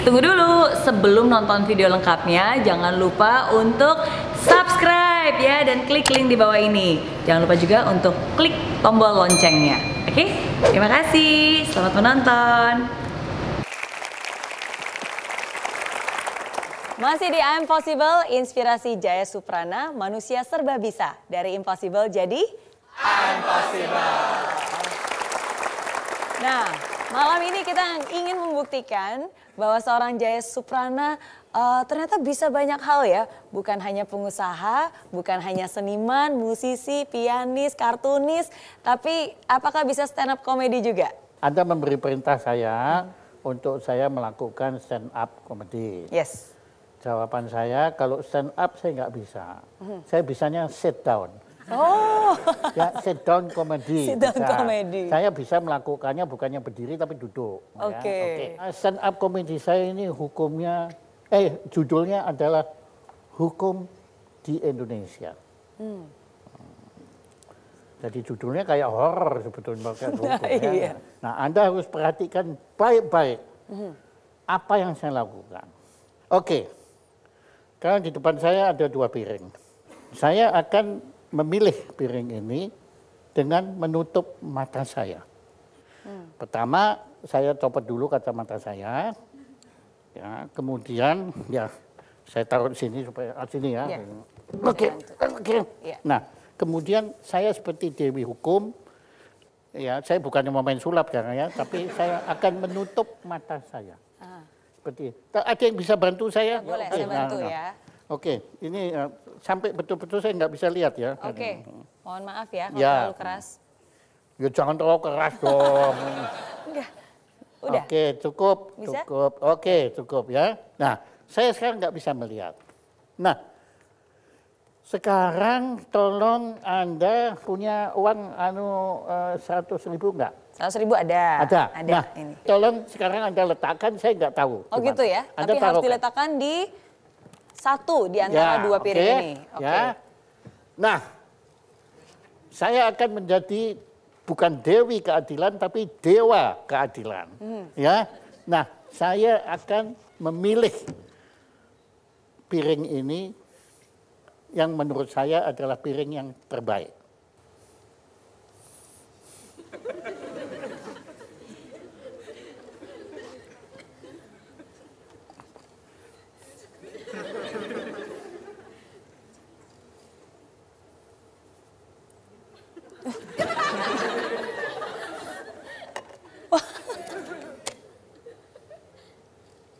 tunggu dulu. Sebelum nonton video lengkapnya, jangan lupa untuk subscribe ya dan klik link di bawah ini. Jangan lupa juga untuk klik tombol loncengnya. Oke? Terima kasih. Selamat menonton. Masih di I'm Possible, inspirasi Jaya Suprana, manusia serba bisa. Dari impossible jadi I'm Possible. Nah, malam ini kita ingin membuktikan bahwa seorang Jaya Suprana ternyata bisa banyak hal ya. Bukan hanya pengusaha, bukan hanya seniman, musisi, pianis, kartunis. Tapi apakah bisa stand up comedy juga? Anda memberi perintah saya untuk saya melakukan stand up comedy. Yes. Jawaban saya, kalau stand up saya nggak bisa. Saya bisanya sit down. Oh. Ya, sit down comedy. Sit down comedy. Saya bisa melakukannya bukannya berdiri tapi duduk. Oke. Ya. Stand up comedy saya ini judulnya adalah Hukum di Indonesia. Jadi judulnya kayak horor sebetulnya. Hukum, iya. ya. Nah, Anda harus perhatikan baik-baik apa yang saya lakukan. Oke, karena di depan saya ada 2 piring. Saya akan memilih piring ini dengan menutup mata saya. Pertama, saya copot dulu kacamata saya. Ya, kemudian ya saya taruh di sini supaya sini ya. Yeah. Oke. Yeah. Nah, kemudian saya seperti Dewi Hukum. Ya, saya bukannya mau main sulap karena ya, tapi saya akan menutup mata saya. Seperti ada yang bisa bantu saya? Boleh, saya bantu ya. Oke, ini sampai betul-betul saya nggak bisa lihat ya. Oke, mohon maaf ya kalau Ya. terlalu keras. Ya jangan terlalu keras dong. Enggak, udah. Oke, cukup, Bisa? cukup. Oke, cukup ya. Nah, saya sekarang nggak bisa melihat. Nah, sekarang tolong Anda punya uang 100.000 nggak? 100.000 ada. Ada. Ada. Nah, Ini. tolong sekarang Anda letakkan, saya nggak tahu. Oh gimana. gitu ya? Anda Tapi harus taruhkan. diletakkan di satu di antara 2 piring oke, ini. Oke. Ya. Nah, saya akan menjadi bukan Dewi Keadilan tapi Dewa Keadilan. Ya. Nah, saya akan memilih piring ini yang menurut saya adalah piring yang terbaik.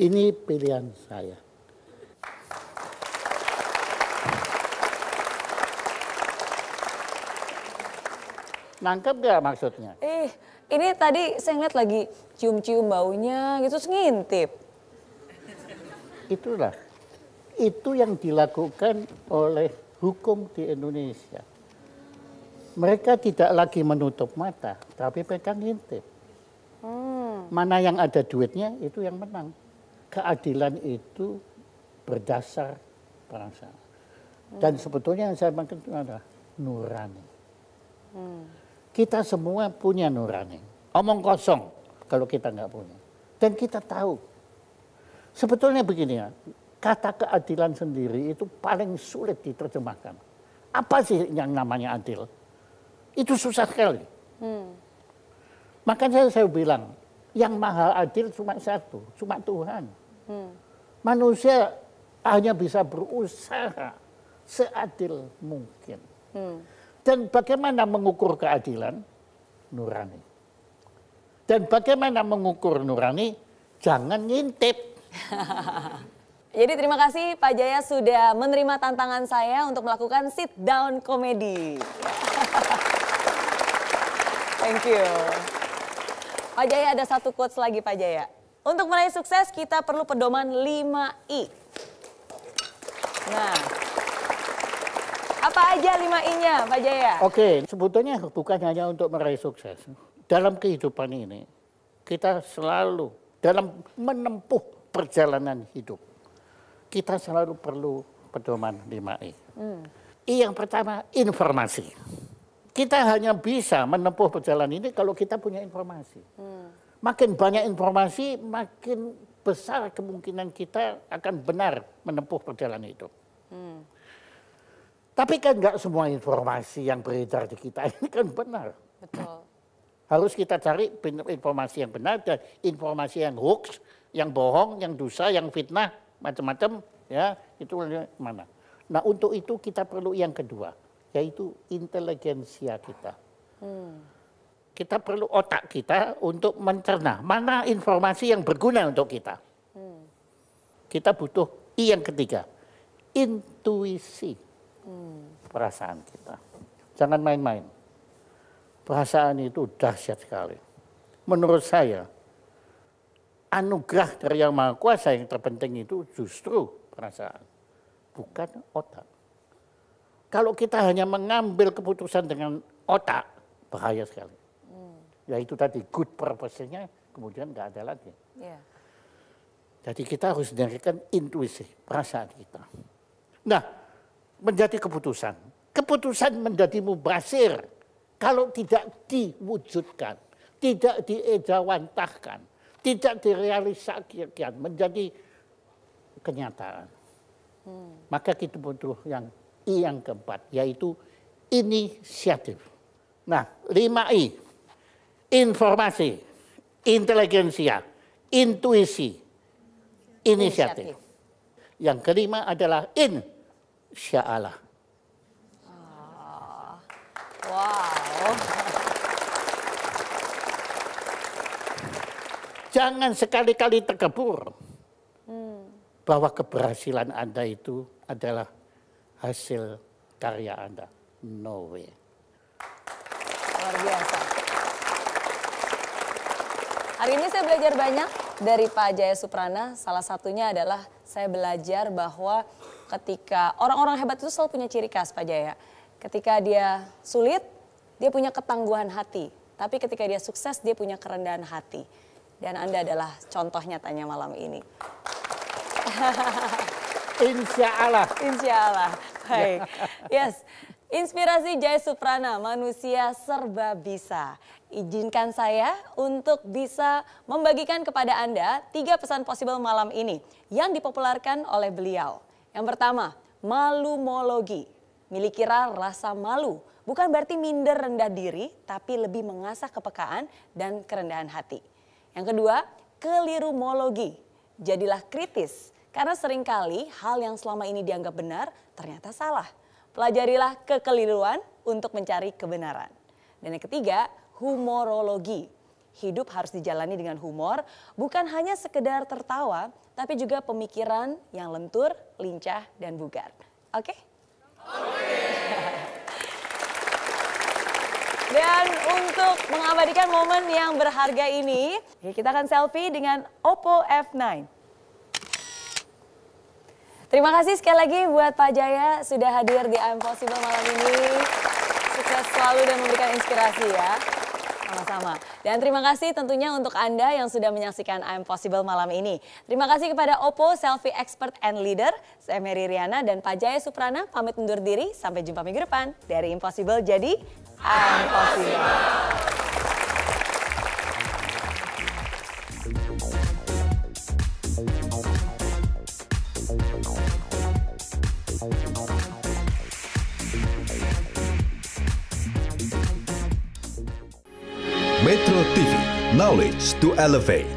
Ini pilihan saya. Nangkep gak maksudnya? Ini tadi saya ngeliat lagi cium-cium baunya gitu, terus ngintip. Itulah. Itu yang dilakukan oleh hukum di Indonesia. Mereka tidak lagi menutup mata, tapi mereka ngintip. Mana yang ada duitnya, itu yang menang. Keadilan itu berdasar perasaan. Dan sebetulnya yang saya maksud itu adalah nurani. Kita semua punya nurani. Omong kosong kalau kita nggak punya. Dan kita tahu. Sebetulnya begini ya, kata keadilan sendiri itu paling sulit diterjemahkan. Apa sih yang namanya adil? Itu susah sekali. Makanya saya bilang, yang maha adil cuma satu, cuma Tuhan. Manusia hanya bisa berusaha seadil mungkin. Dan bagaimana mengukur keadilan? Nurani. Dan bagaimana mengukur nurani? Jangan ngintip. Jadi terima kasih Pak Jaya sudah menerima tantangan saya untuk melakukan sit down comedy. Thank you. Pak Jaya, ada satu quotes lagi Pak Jaya. Untuk meraih sukses kita perlu pedoman 5I. Nah, apa aja 5I-nya Pak Jaya? Oke, sebetulnya bukan hanya untuk meraih sukses. Dalam kehidupan ini, kita selalu dalam menempuh perjalanan hidup, kita selalu perlu pedoman 5I. I yang pertama, informasi. Kita hanya bisa menempuh perjalanan ini kalau kita punya informasi. Makin banyak informasi, makin besar kemungkinan kita akan benar menempuh perjalanan itu. Tapi kan nggak semua informasi yang beredar di kita ini kan benar. Betul. Harus kita cari informasi yang benar dan informasi yang hoax, yang bohong, yang dusta, yang fitnah, macam-macam, ya itu mana. Nah untuk itu kita perlu yang kedua, yaitu inteligensia kita. Kita perlu otak kita untuk mencerna mana informasi yang berguna untuk kita. Kita butuh I yang ketiga, intuisi. Perasaan kita. Jangan main-main. Perasaan itu dahsyat sekali. Menurut saya, anugerah dari Yang Maha Kuasa yang terpenting itu justru perasaan, bukan otak. Kalau kita hanya mengambil keputusan dengan otak, bahaya sekali. Yaitu tadi good purpose-nya, kemudian nggak ada lagi. Yeah. Jadi kita harus dengarkan intuisi, perasaan kita. Nah, menjadi keputusan. Keputusan menjadi mubasir kalau tidak diwujudkan, tidak diejawantahkan, tidak direalisasikan menjadi kenyataan. Maka kita butuh yang I yang keempat, yaitu inisiatif. Nah, 5I, informasi, inteligensia, intuisi, inisiatif. Yang kelima adalah insya Allah. Wow. Jangan sekali-kali terkebur bahwa keberhasilan Anda itu adalah hasil karya Anda. No way. Luar biasa. Hari ini saya belajar banyak dari Pak Jaya Suprana. Salah satunya adalah saya belajar bahwa ketika orang-orang hebat itu selalu punya ciri khas, Pak Jaya. Ketika dia sulit, dia punya ketangguhan hati. Tapi ketika dia sukses, dia punya kerendahan hati. Dan Anda adalah contoh nyatanya malam ini. Insya Allah. Insya Allah. Baik. Yes. Inspirasi Jaya Suprana, manusia serba bisa. Izinkan saya untuk bisa membagikan kepada Anda 3 pesan possible malam ini yang dipopulerkan oleh beliau. Yang pertama, malumologi. Milikilah rasa malu. Bukan berarti minder rendah diri, tapi lebih mengasah kepekaan dan kerendahan hati. Yang kedua, kelirumologi. Jadilah kritis, karena seringkali hal yang selama ini dianggap benar ternyata salah. Pelajarilah kekeliruan untuk mencari kebenaran. Dan yang ketiga, humorologi. Hidup harus dijalani dengan humor, bukan hanya sekedar tertawa, tapi juga pemikiran yang lentur, lincah, dan bugar. Oke? Dan untuk mengabadikan momen yang berharga ini, kita akan selfie dengan Oppo F9. Terima kasih sekali lagi buat Pak Jaya sudah hadir di I'm Possible malam ini. Sukses selalu dan memberikan inspirasi ya. Sama-sama. Dan terima kasih tentunya untuk Anda yang sudah menyaksikan I'm Possible malam ini. Terima kasih kepada Oppo Selfie Expert and Leader. Saya Mary Riana dan Pak Jaya Suprana pamit undur diri. Sampai jumpa minggu depan. Dari Impossible jadi I'm Possible. Metro TV, knowledge to elevate.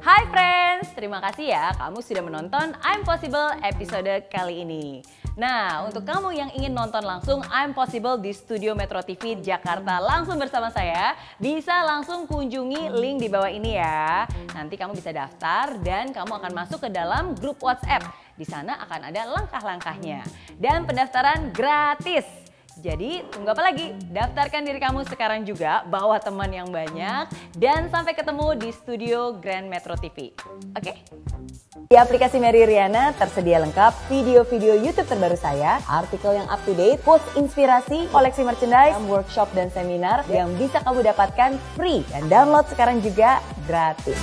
Hai friends, terima kasih ya kamu sudah menonton I'm Possible episode kali ini. Nah, untuk kamu yang ingin nonton langsung I'm Possible di Studio Metro TV Jakarta langsung bersama saya, bisa langsung kunjungi link di bawah ini ya. Nanti kamu bisa daftar dan kamu akan masuk ke dalam grup WhatsApp. Di sana akan ada langkah-langkahnya. Dan pendaftaran gratis. Jadi tunggu apa lagi? Daftarkan diri kamu sekarang juga, bawa teman yang banyak, dan sampai ketemu di studio Grand Metro TV. Oke? Di aplikasi Mary Riana tersedia lengkap video-video YouTube terbaru saya, artikel yang up to date, post inspirasi, koleksi merchandise, workshop dan seminar yang bisa kamu dapatkan free. Dan download sekarang juga gratis.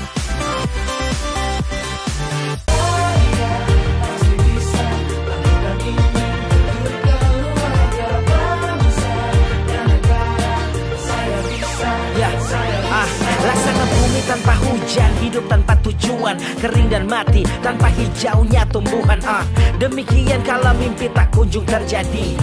Laksana bumi tanpa hujan, hidup tanpa tujuan, kering dan mati tanpa hijaunya tumbuhan. Demikian kalau mimpi tak kunjung terjadi.